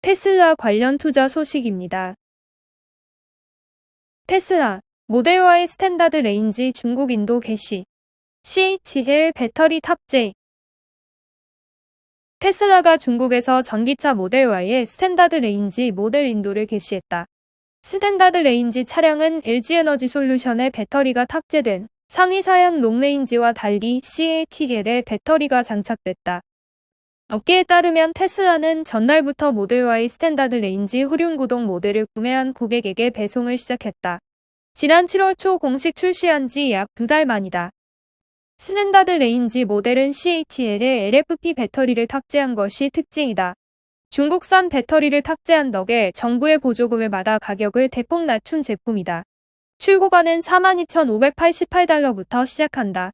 테슬라 관련 투자 소식입니다. 테슬라, 모델 Y 스탠다드 레인지 중국 인도 개시. CATL 배터리 탑재. 테슬라가 중국에서 전기차 모델 Y의 스탠다드 레인지 모델 인도를 개시했다. 스탠다드 레인지 차량은 LG에너지솔루션의 배터리가 탑재된 상위 사양 롱레인지와 달리 CATL의 배터리가 장착됐다. 업계에 따르면 테슬라는 전날부터 모델 Y 스탠다드 레인지 후륜구동 모델을 구매한 고객에게 배송을 시작했다. 지난 7월 초 공식 출시한 지 약 2달 만이다. 스탠다드 레인지 모델은 CATL에 LFP 배터리를 탑재한 것이 특징이다. 중국산 배터리를 탑재한 덕에 정부의 보조금을 받아 가격을 대폭 낮춘 제품이다. 출고가는 42,588달러부터 시작한다.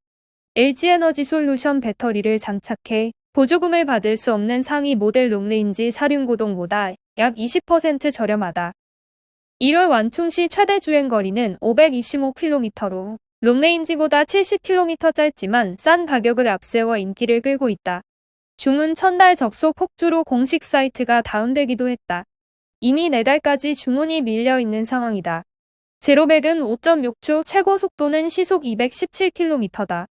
LG에너지솔루션 배터리를 장착해 보조금을 받을 수 없는 상위 모델 롱레인지 사륜구동보다 약 20% 저렴하다. 1월 완충 시 최대 주행거리는 525km로 롱레인지보다 70km 짧지만 싼 가격을 앞세워 인기를 끌고 있다. 주문 첫날 접속 폭주로 공식 사이트가 다운되기도 했다. 이미 내달까지 주문이 밀려 있는 상황이다. 제로백은 5.6초, 최고 속도는 시속 217km다.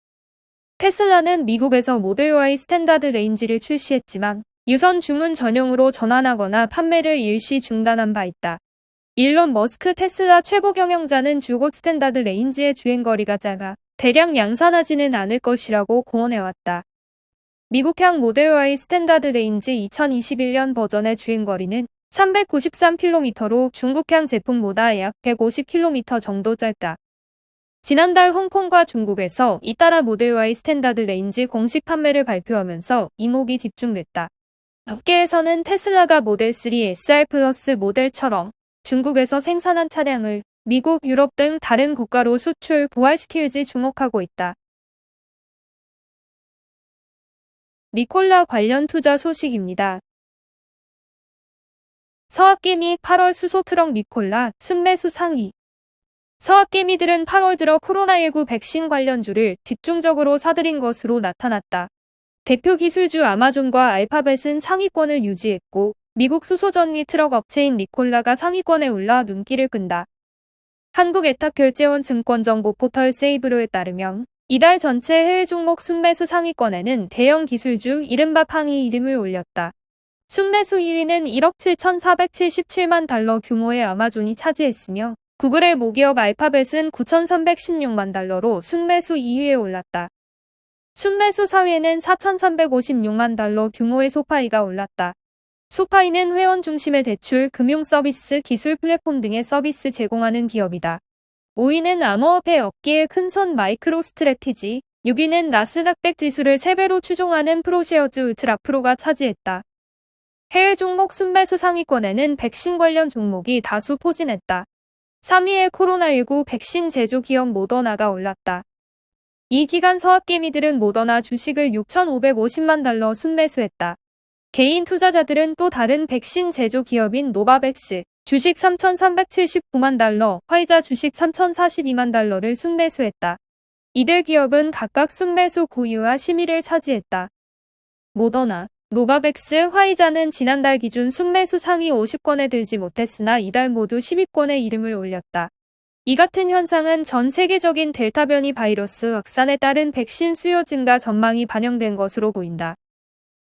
테슬라는 미국에서 모델 Y 스탠다드 레인지를 출시했지만 유선 주문 전용으로 전환하거나 판매를 일시 중단한 바 있다. 일론 머스크 테슬라 최고 경영자는 주고 스탠다드 레인지의 주행거리가 짧아 대량 양산하지는 않을 것이라고 공언해왔다. 미국향 모델 Y 스탠다드 레인지 2021년 버전의 주행거리는 393km로 중국향 제품보다 약 150km 정도 짧다. 지난달 홍콩과 중국에서 잇따라 모델 Y 스탠다드 레인지 공식 판매를 발표하면서 이목이 집중됐다. 업계에서는 테슬라가 모델 3 SR 플러스 모델처럼 중국에서 생산한 차량을 미국, 유럽 등 다른 국가로 수출, 부활시킬지 주목하고 있다. 니콜라 관련 투자 소식입니다. 서학개미 8월 수소트럭 니콜라 순매수 상위. 서학개미들은 8월 들어 코로나19 백신 관련주를 집중적으로 사들인 것으로 나타났다. 대표 기술주 아마존과 알파벳은 상위권을 유지했고 미국 수소전기 트럭 업체인 니콜라가 상위권에 올라 눈길을 끈다. 한국애탁결제원 증권정보 포털 세이브로에 따르면 이달 전체 해외 종목 순매수 상위권에는 대형 기술주 이른바 팡이 이름을 올렸다. 순매수 2위는 1억 7,477만 달러 규모의 아마존이 차지했으며 구글의 모기업 알파벳은 9,316만 달러로 순매수 2위에 올랐다. 순매수 4위에는 4,356만 달러 규모의 소파이가 올랐다. 소파이는 회원 중심의 대출, 금융 서비스, 기술 플랫폼 등의 서비스 제공하는 기업이다. 5위는 암호화폐 업계의 큰손 마이크로 스트래티지, 6위는 나스닥 100 지수를 3배로 추종하는 프로쉐어즈 울트라 프로가 차지했다. 해외 종목 순매수 상위권에는 백신 관련 종목이 다수 포진했다. 3위에 코로나19 백신 제조 기업 모더나가 올랐다. 이 기간 서학개미들은 모더나 주식을 6,550만 달러 순매수했다. 개인 투자자들은 또 다른 백신 제조 기업인 노바백스, 주식 3,379만 달러, 화이자 주식 3,042만 달러를 순매수했다. 이들 기업은 각각 순매수 9위와 심의를 차지했다. 모더나, 노바백스, 화이자는 지난달 기준 순매수 상위 50권에 들지 못했으나 이달 모두 10위권에 이름을 올렸다. 이 같은 현상은 전 세계적인 델타 변이 바이러스 확산에 따른 백신 수요 증가 전망이 반영된 것으로 보인다.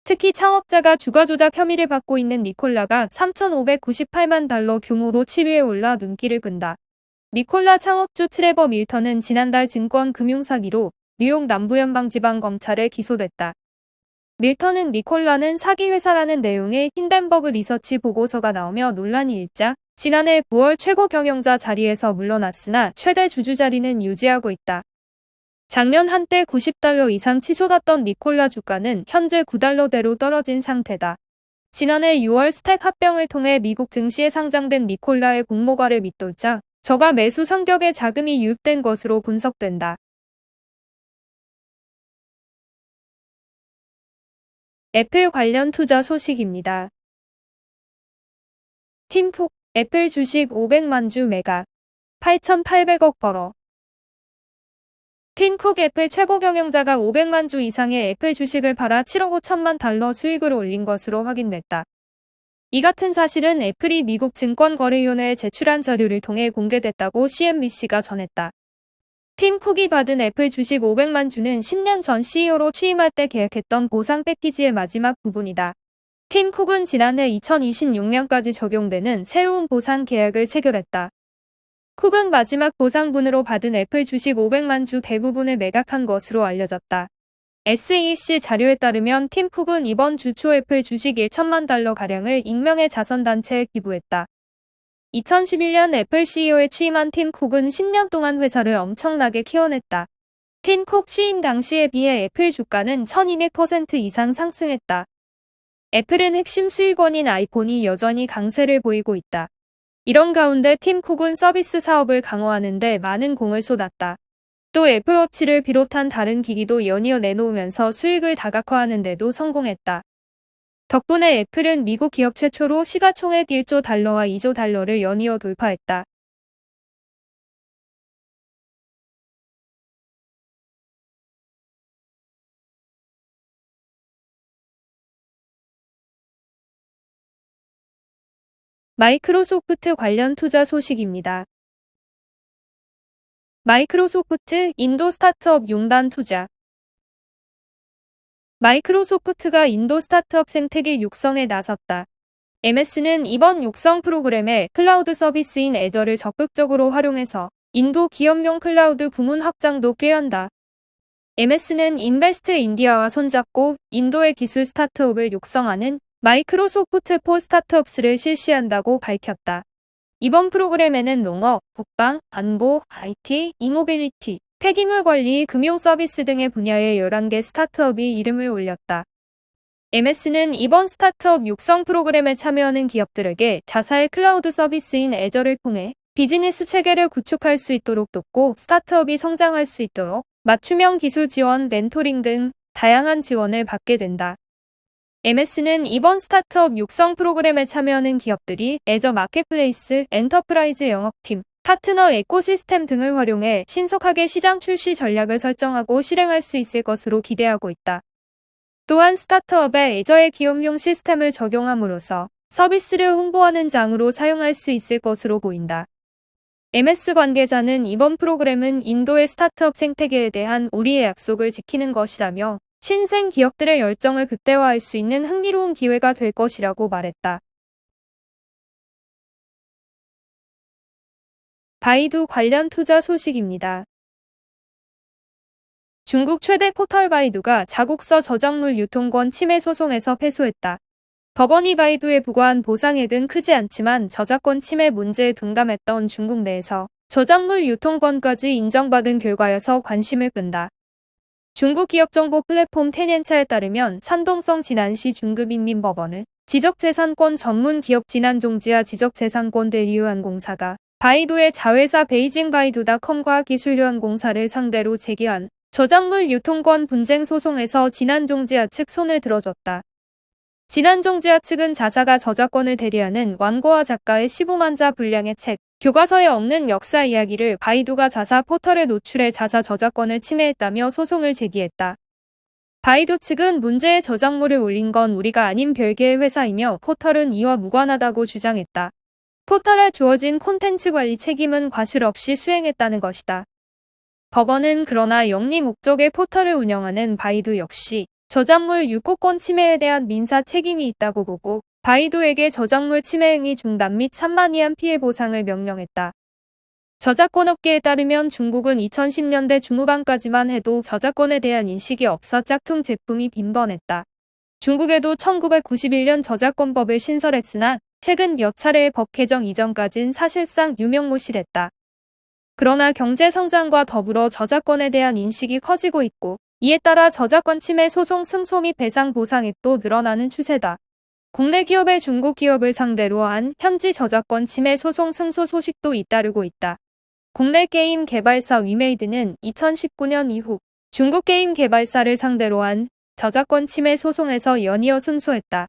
특히 창업자가 주가 조작 혐의를 받고 있는 니콜라가 3,598만 달러 규모로 7위에 올라 눈길을 끈다. 니콜라 창업주 트레버 밀턴은 지난달 증권 금융 사기로 뉴욕 남부연방지방검찰에 기소됐다. 밀턴은 니콜라는 사기 회사라는 내용의 힌덴버그 리서치 보고서가 나오며 논란이 일자 지난해 9월 최고 경영자 자리에서 물러났으나 최대 주주 자리는 유지하고 있다. 작년 한때 90달러 이상 치솟았던 니콜라 주가는 현재 9달러대로 떨어진 상태다. 지난해 6월 스택 합병을 통해 미국 증시에 상장된 니콜라의 공모가를 밑돌자 저가 매수 성격의 자금이 유입된 것으로 분석된다. 애플 관련 투자 소식입니다. 팀쿡, 애플 주식 500만 주 매각, 8,800억 벌어. 팀쿡 애플 최고 경영자가 500만 주 이상의 애플 주식을 팔아 7억 5천만 달러 수익을 올린 것으로 확인됐다. 이 같은 사실은 애플이 미국 증권거래위원회에 제출한 자료를 통해 공개됐다고 CNBC가 전했다. 팀 쿡이 받은 애플 주식 500만 주는 10년 전 CEO로 취임할 때 계약했던 보상 패키지의 마지막 부분이다. 팀 쿡은 지난해 2026년까지 적용되는 새로운 보상 계약을 체결했다. 쿡은 마지막 보상분으로 받은 애플 주식 500만 주 대부분을 매각한 것으로 알려졌다. SEC 자료에 따르면 팀 쿡은 이번 주 초 애플 주식 1천만 달러가량을 익명의 자선단체에 기부했다. 2011년 애플 CEO에 취임한 팀 쿡은 10년 동안 회사를 엄청나게 키워냈다. 팀 쿡 취임 당시에 비해 애플 주가는 1200% 이상 상승했다. 애플은 핵심 수익원인 아이폰이 여전히 강세를 보이고 있다. 이런 가운데 팀 쿡은 서비스 사업을 강화하는 데 많은 공을 쏟았다. 또 애플워치를 비롯한 다른 기기도 연이어 내놓으면서 수익을 다각화하는 데도 성공했다. 덕분에 애플은 미국 기업 최초로 시가총액 1조 달러와 2조 달러를 연이어 돌파했다. 마이크로소프트 관련 투자 소식입니다. 마이크로소프트 인도 스타트업 용단 투자. 마이크로소프트가 인도 스타트업 생태계 육성에 나섰다. MS는 이번 육성 프로그램에 클라우드 서비스인 애저를 적극적으로 활용해서 인도 기업용 클라우드 부문 확장도 꾀한다. MS는 인베스트 인디아와 손잡고 인도의 기술 스타트업을 육성하는 마이크로소프트 포 스타트업스를 실시한다고 밝혔다. 이번 프로그램에는 농업, 국방, 안보, IT, 이모빌리티, 폐기물 관리, 금융 서비스 등의 분야의 11개 스타트업이 이름을 올렸다. MS는 이번 스타트업 육성 프로그램에 참여하는 기업들에게 자사의 클라우드 서비스인 애저를 통해 비즈니스 체계를 구축할 수 있도록 돕고 스타트업이 성장할 수 있도록 맞춤형 기술 지원, 멘토링 등 다양한 지원을 받게 된다. MS는 이번 스타트업 육성 프로그램에 참여하는 기업들이 애저 마켓플레이스, 엔터프라이즈 영업팀, 파트너 에코시스템 등을 활용해 신속하게 시장 출시 전략을 설정하고 실행할 수 있을 것으로 기대하고 있다. 또한 스타트업에 애저의 기업용 시스템을 적용함으로써 서비스를 홍보하는 장으로 사용할 수 있을 것으로 보인다. MS 관계자는 이번 프로그램은 인도의 스타트업 생태계에 대한 우리의 약속을 지키는 것이라며 신생 기업들의 열정을 극대화할 수 있는 흥미로운 기회가 될 것이라고 말했다. 바이두 관련 투자 소식입니다. 중국 최대 포털 바이두가 자국서 저작물 유통권 침해 소송에서 패소했다. 법원이 바이두에 부과한 보상액은 크지 않지만 저작권 침해 문제에 둔감했던 중국 내에서 저작물 유통권까지 인정받은 결과여서 관심을 끈다. 중국 기업정보 플랫폼 텐엔차에 따르면 산동성 지난시 중급인민법원은 지적재산권 전문 기업 지난종지아 지적재산권 대리유한공사가 바이두의 자회사 베이징 바이두닷컴과 기술유한공사를 상대로 제기한 저작물 유통권 분쟁 소송에서 지난종지아 측 손을 들어줬다. 지난종지아 측은 자사가 저작권을 대리하는 완고아 작가의 15만 자 분량의 책, 교과서에 없는 역사 이야기를 바이두가 자사 포털에 노출해 자사 저작권을 침해했다며 소송을 제기했다. 바이두 측은 문제의 저작물을 올린 건 우리가 아닌 별개의 회사이며 포털은 이와 무관하다고 주장했다. 포털에 주어진 콘텐츠 관리 책임은 과실 없이 수행했다는 것이다. 법원은 그러나 영리 목적의 포털을 운영하는 바이두 역시 저작물 유포권 침해에 대한 민사 책임이 있다고 보고 바이두에게 저작물 침해 행위 중단 및 3만 위안 피해 보상을 명령했다. 저작권 업계에 따르면 중국은 2010년대 중후반까지만 해도 저작권에 대한 인식이 없어 짝퉁 제품이 빈번했다. 중국에도 1991년 저작권법을 신설했으나 최근 몇 차례의 법 개정 이전까진 사실상 유명무실했다. 그러나 경제 성장과 더불어 저작권에 대한 인식이 커지고 있고 이에 따라 저작권 침해 소송 승소 및 배상 보상액도 늘어나는 추세다. 국내 기업의 중국 기업을 상대로 한 현지 저작권 침해 소송 승소 소식도 잇따르고 있다. 국내 게임 개발사 위메이드는 2019년 이후 중국 게임 개발사를 상대로 한 저작권 침해 소송에서 연이어 승소했다.